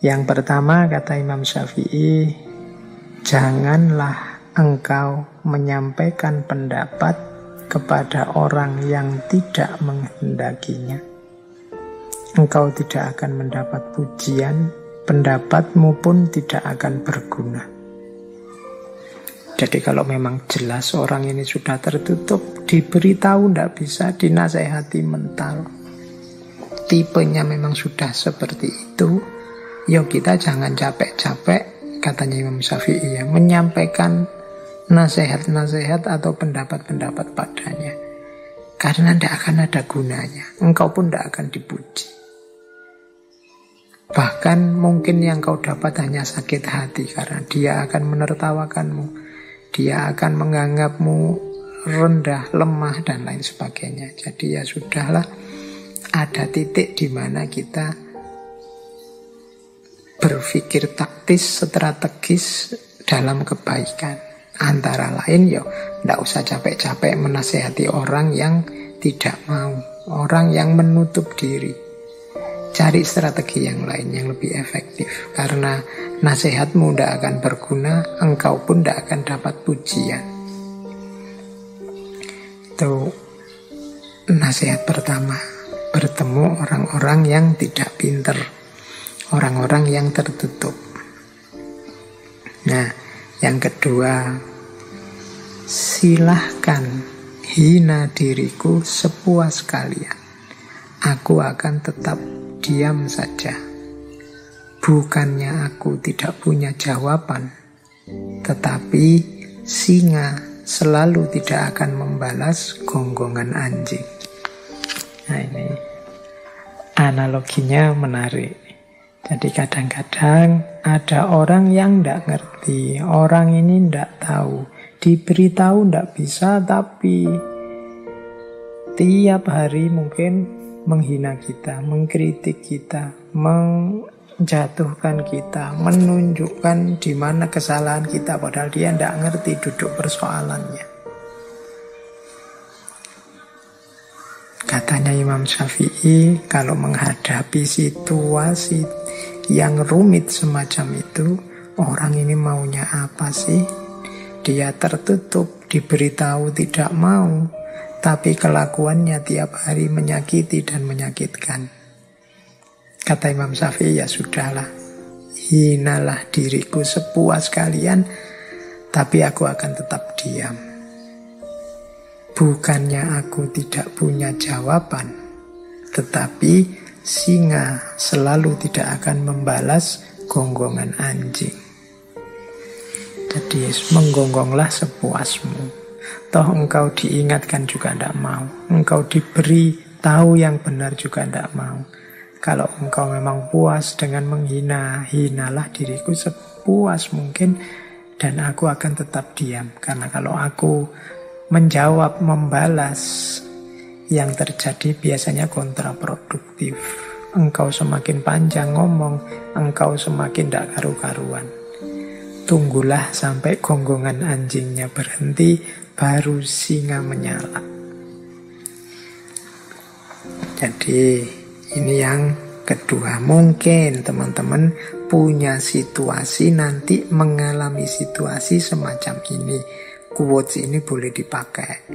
Yang pertama, kata Imam Syafi'i, janganlah engkau menyampaikan pendapat kepada orang yang tidak menghendakinya. Engkau tidak akan mendapat pujian, pendapatmu pun tidak akan berguna. Jadi kalau memang jelas orang ini sudah tertutup, diberitahu tidak bisa, dinasehati mental, tipenya memang sudah seperti itu, ya kita jangan capek-capek, katanya Imam Syafi'i, ya, menyampaikan nasihat-nasihat atau pendapat-pendapat padanya. Karena tidak akan ada gunanya. Engkau pun tidak akan dipuji. Bahkan mungkin yang kau dapat hanya sakit hati, karena dia akan menertawakanmu, dia akan menganggapmu rendah, lemah, dan lain sebagainya. Jadi ya sudahlah, ada titik di mana kita berpikir taktis, strategis dalam kebaikan. Antara lain ya tidak usah capek-capek menasehati orang yang tidak mau, orang yang menutup diri. Cari strategi yang lain yang lebih efektif, karena nasihatmu tidak akan berguna, engkau pun tidak akan dapat pujian. Itu nasihat pertama. Bertemu orang-orang yang tidak pinter, orang-orang yang tertutup. Nah, yang kedua, silahkan hina diriku sepuas kalian. Aku akan tetap diam saja. Bukannya aku tidak punya jawaban, tetapi singa selalu tidak akan membalas gonggongan anjing. Nah, ini analoginya menarik. Jadi kadang-kadang ada orang yang tidak ngerti, orang ini tidak tahu, diberitahu tidak bisa, tapi tiap hari mungkin menghina kita, mengkritik kita, menjatuhkan kita, menunjukkan di mana kesalahan kita, padahal dia tidak ngerti duduk persoalannya. Katanya Imam Syafi'i, kalau menghadapi situasi yang rumit semacam itu, orang ini maunya apa sih? Dia tertutup, diberitahu tidak mau, tapi kelakuannya tiap hari menyakiti dan menyakitkan. Kata Imam Syafi'i, ya sudahlah, hinalah diriku sepuas kalian, tapi aku akan tetap diam. Bukannya aku tidak punya jawaban, tetapi singa selalu tidak akan membalas gonggongan anjing. Jadi menggonggonglah sepuasmu. Toh engkau diingatkan juga tidak mau, engkau diberi tahu yang benar juga tidak mau. Kalau engkau memang puas dengan menghina, hinalah diriku sepuas mungkin, dan aku akan tetap diam. Karena kalau aku menjawab, membalas, yang terjadi biasanya kontraproduktif. Engkau semakin panjang ngomong, engkau semakin tidak karu-karuan. Tunggulah sampai gonggongan anjingnya berhenti, baru singa menyala. Jadi ini yang kedua. Mungkin teman-teman punya situasi nanti mengalami situasi semacam ini. Quotes ini boleh dipakai,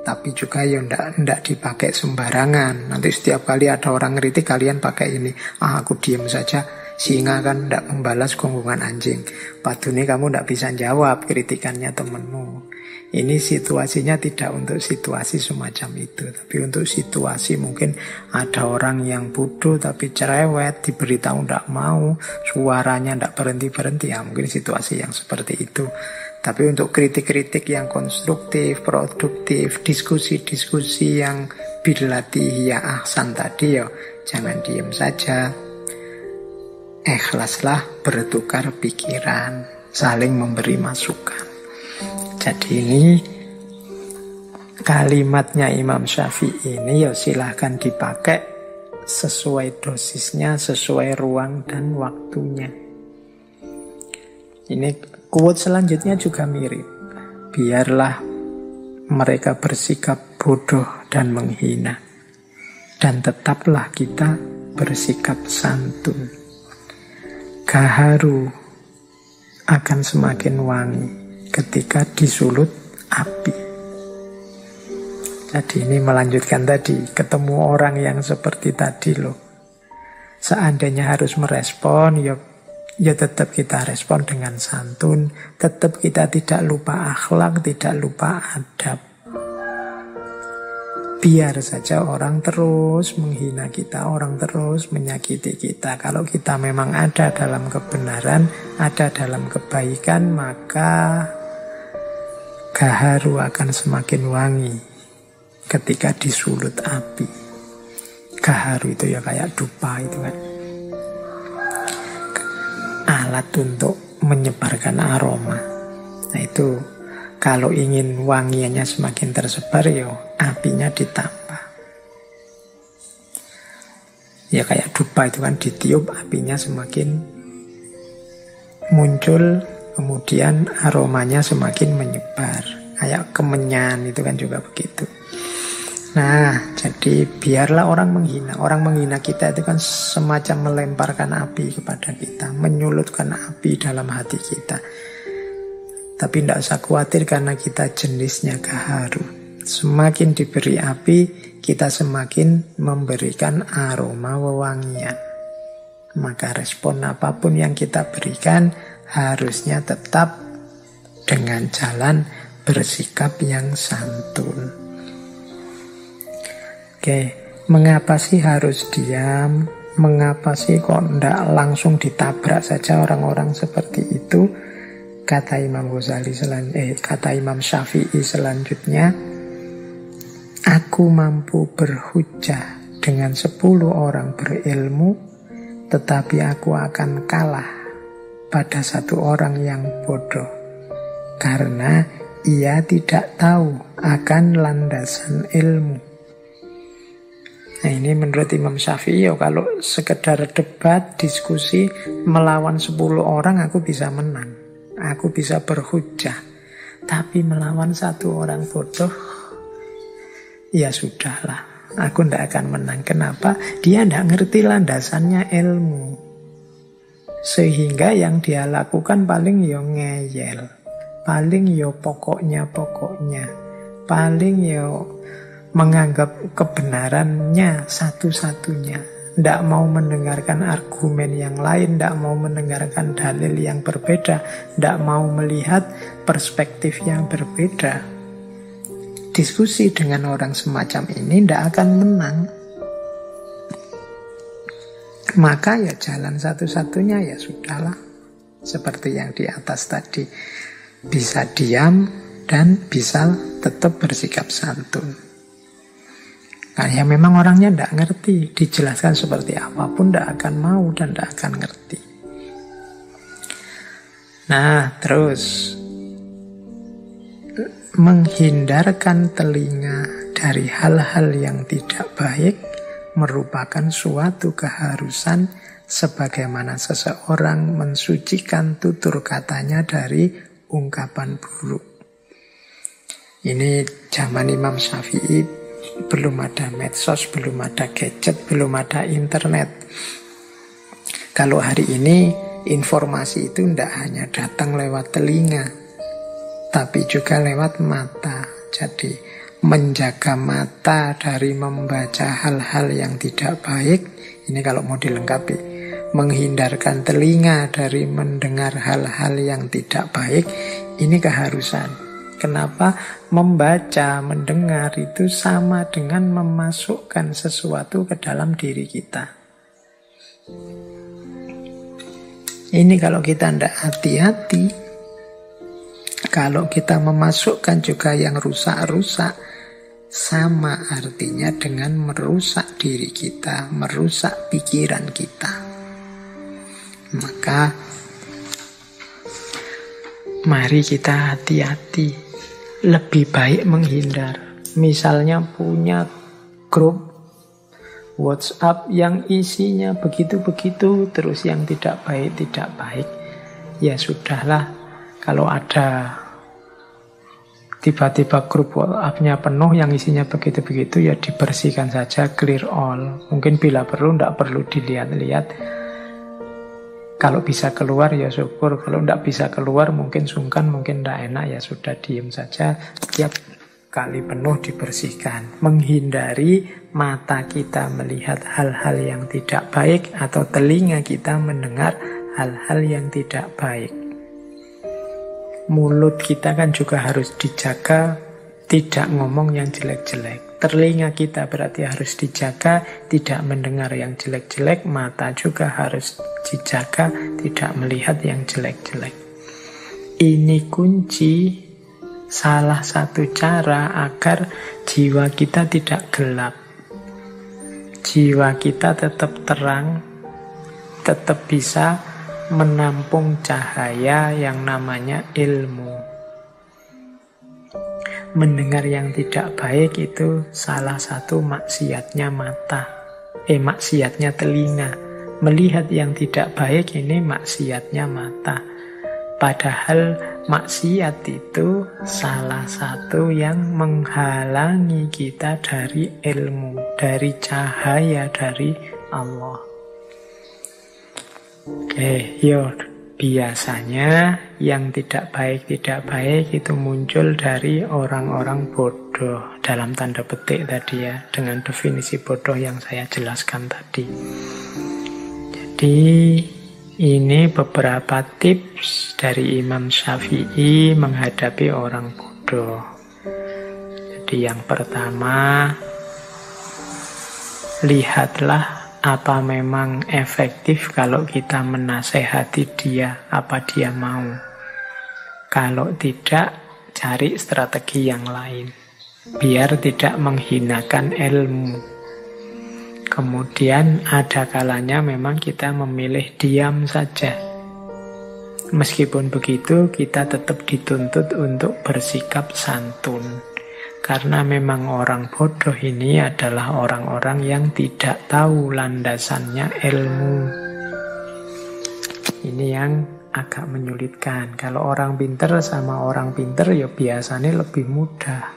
tapi juga ya ndak dipakai sembarangan. Nanti setiap kali ada orang ngeritik kalian pakai ini, aku diam saja, singa kan ndak membalas gonggongan anjing. Padahal kamu ndak bisa jawab kritikannya temenmu. Ini situasinya tidak untuk situasi semacam itu, tapi untuk situasi mungkin ada orang yang bodoh tapi cerewet, diberitahu ndak mau, suaranya ndak berhenti-berhenti, ya mungkin situasi yang seperti itu. Tapi untuk kritik-kritik yang konstruktif, produktif, diskusi-diskusi yang billati ya ahsan tadi, ya jangan diem saja. Ikhlaslah bertukar pikiran, saling memberi masukan. Jadi ini kalimatnya Imam Syafi'i ini ya silahkan dipakai sesuai dosisnya, sesuai ruang dan waktunya. Ini quote selanjutnya juga mirip. Biarlah mereka bersikap bodoh dan menghina, dan tetaplah kita bersikap santun. gaharu akan semakin wangi ketika disulut api. Jadi ini melanjutkan tadi, ketemu orang yang seperti tadi loh. Seandainya harus merespon, ya tetap kita respon dengan santun, tetap kita tidak lupa akhlak, tidak lupa adab. Biar saja orang terus menghina kita, orang terus menyakiti kita. Kalau kita memang ada dalam kebenaran, ada dalam kebaikan, maka gaharu akan semakin wangi ketika disulut api. Gaharu itu ya kayak dupa itu kan, alat untuk menyebarkan aroma. Nah itu kalau ingin wangiannya semakin tersebar, ya apinya ditambah. Ya kayak dupa itu kan, ditiup apinya semakin muncul, kemudian aromanya semakin menyebar. Kayak kemenyan itu kan juga begitu. Nah, jadi biarlah orang menghina. Orang menghina kita itu kan semacam melemparkan api kepada kita, menyulutkan api dalam hati kita. Tapi tidak usah khawatir karena kita jenisnya gaharu. Semakin diberi api, kita semakin memberikan aroma wewangian. Maka respon apapun yang kita berikan harusnya tetap dengan jalan bersikap yang santun. Oke, mengapa sih harus diam? Mengapa sih kok tidak langsung ditabrak saja orang-orang seperti itu? Kata Imam Ghazali kata Imam Syafi'i selanjutnya, aku mampu berhujjah dengan 10 orang berilmu, tetapi aku akan kalah pada 1 orang yang bodoh, karena ia tidak tahu akan landasan ilmu. Nah ini menurut Imam Syafi'i, kalau sekedar debat, diskusi, melawan 10 orang aku bisa menang, aku bisa berhujjah. Tapi melawan 1 orang bodoh, ya sudahlah, aku tidak akan menang. Kenapa? Dia tidak ngerti landasannya ilmu, sehingga yang dia lakukan paling ya ngeyel, paling ya pokoknya, paling ya menganggap kebenarannya satu-satunya, tidak mau mendengarkan argumen yang lain, tidak mau mendengarkan dalil yang berbeda, tidak mau melihat perspektif yang berbeda. Diskusi dengan orang semacam ini tidak akan menang. Maka ya jalan satu-satunya ya sudahlah, seperti yang di atas tadi, bisa diam dan bisa tetap bersikap santun. Ya memang orangnya tidak ngerti, dijelaskan seperti apapun tidak akan mau dan tidak akan ngerti. Nah terus, menghindarkan telinga dari hal-hal yang tidak baik merupakan suatu keharusan, sebagaimana seseorang mensucikan tutur katanya dari ungkapan buruk. Ini zaman Imam Syafi'i, belum ada medsos, belum ada gadget, belum ada internet. Kalau hari ini informasi itu tidak hanya datang lewat telinga, tapi juga lewat mata. Jadi menjaga mata dari membaca hal-hal yang tidak baik, ini kalau mau dilengkapi. Menghindarkan telinga dari mendengar hal-hal yang tidak baik, ini keharusan. Kenapa? Membaca, mendengar itu sama dengan memasukkan sesuatu ke dalam diri kita. Ini kalau kita tidak hati-hati, kalau kita memasukkan juga yang rusak-rusak, sama artinya dengan merusak diri kita, merusak pikiran kita. Maka mari kita hati-hati. Lebih baik menghindar. Misalnya punya grup WhatsApp yang isinya begitu-begitu, terus yang tidak baik, ya sudahlah. Kalau ada tiba-tiba grup WhatsApp-nya penuh yang isinya begitu-begitu, ya dibersihkan saja, clear all. Mungkin bila perlu, tidak perlu dilihat-lihat. Kalau bisa keluar ya syukur, kalau tidak bisa keluar mungkin sungkan, mungkin tidak enak, ya sudah diem saja. Tiap kali penuh dibersihkan. Menghindari mata kita melihat hal-hal yang tidak baik atau telinga kita mendengar hal-hal yang tidak baik. Mulut kita kan juga harus dijaga, tidak ngomong yang jelek-jelek. Telinga kita berarti harus dijaga, tidak mendengar yang jelek-jelek. Mata juga harus dijaga, tidak melihat yang jelek-jelek. Ini kunci, salah satu cara agar jiwa kita tidak gelap. Jiwa kita tetap terang, tetap bisa menampung cahaya yang namanya ilmu. Mendengar yang tidak baik itu salah satu maksiatnya mata. Maksiatnya telinga. Melihat yang tidak baik ini maksiatnya mata. Padahal maksiat itu salah satu yang menghalangi kita dari ilmu, dari cahaya dari Allah. Biasanya yang tidak baik itu muncul dari orang-orang bodoh, dalam tanda petik tadi ya, dengan definisi bodoh yang saya jelaskan tadi. Jadi ini beberapa tips dari Imam Syafi'i menghadapi orang bodoh. Jadi yang pertama, lihatlah apa memang efektif kalau kita menasehati dia, apa dia mau. Kalau tidak, cari strategi yang lain, biar tidak menghinakan ilmu. Kemudian ada kalanya memang kita memilih diam saja. Meskipun begitu, kita tetap dituntut untuk bersikap santun. Karena memang orang bodoh ini adalah orang-orang yang tidak tahu landasannya ilmu. Ini yang agak menyulitkan. Kalau orang pinter sama orang pinter ya biasanya lebih mudah.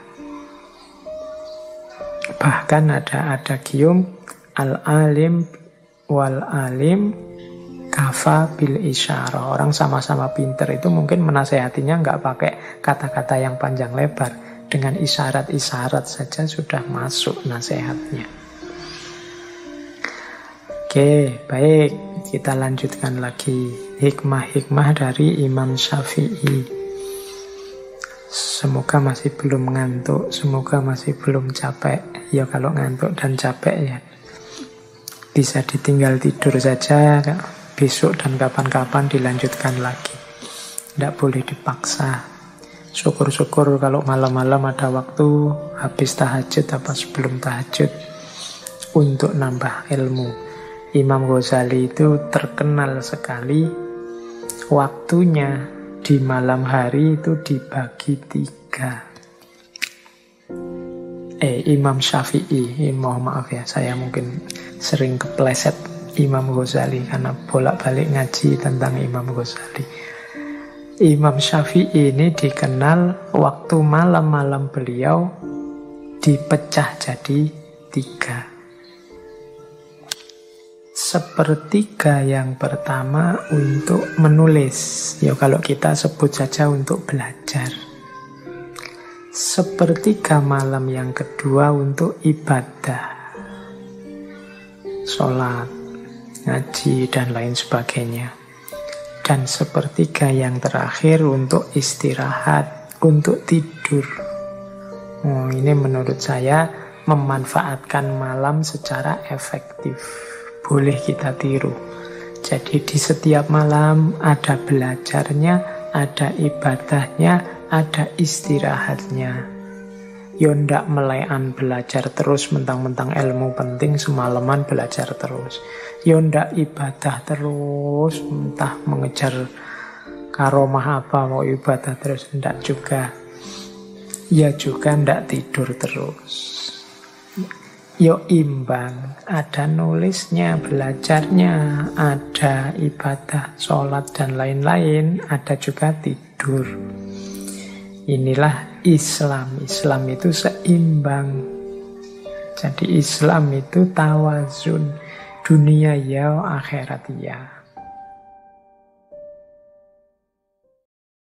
Bahkan ada adagium al-alim wal-alim kafa bil isyarah. Orang sama-sama pinter itu mungkin menasehatinya nggak pakai kata-kata yang panjang lebar. Dengan isyarat-isyarat saja sudah masuk nasihatnya. Oke, baik. Kita lanjutkan lagi. Hikmah-hikmah dari Imam Syafi'i. Semoga masih belum ngantuk. Semoga masih belum capek. Ya kalau ngantuk dan capek ya bisa ditinggal tidur saja. Besok dan kapan-kapan dilanjutkan lagi. Tidak boleh dipaksa. Syukur-syukur kalau malam-malam ada waktu habis tahajud apa sebelum tahajud untuk nambah ilmu. Imam Ghazali itu terkenal sekali waktunya di malam hari itu dibagi 3. Imam Syafi'i, mohon maaf ya, saya mungkin sering kepleset Imam Ghazali karena bolak-balik ngaji tentang Imam Ghazali. Imam Syafi'i ini dikenal waktu malam-malam beliau dipecah jadi 3. Sepertiga yang pertama untuk menulis. Ya kalau kita sebut saja untuk belajar. Sepertiga malam yang kedua untuk ibadah. Sholat, ngaji, dan lain sebagainya. Dan sepertiga yang terakhir untuk istirahat, untuk tidur. Ini menurut saya memanfaatkan malam secara efektif. Boleh kita tiru. Jadi di setiap malam ada belajarnya, ada ibadahnya, ada istirahatnya. Yo ndak melekan belajar terus mentang-mentang ilmu penting semalaman belajar terus. Yo ndak ibadah terus entah mengejar karomah apa mau ibadah terus, ndak juga. Ya juga ndak tidur terus. Yo imbang, ada nulisnya, belajarnya, ada ibadah, sholat dan lain-lain, ada juga tidur. Inilah Islam. Islam itu seimbang. Jadi Islam itu tawazun. Dunia ya, akhirat ya.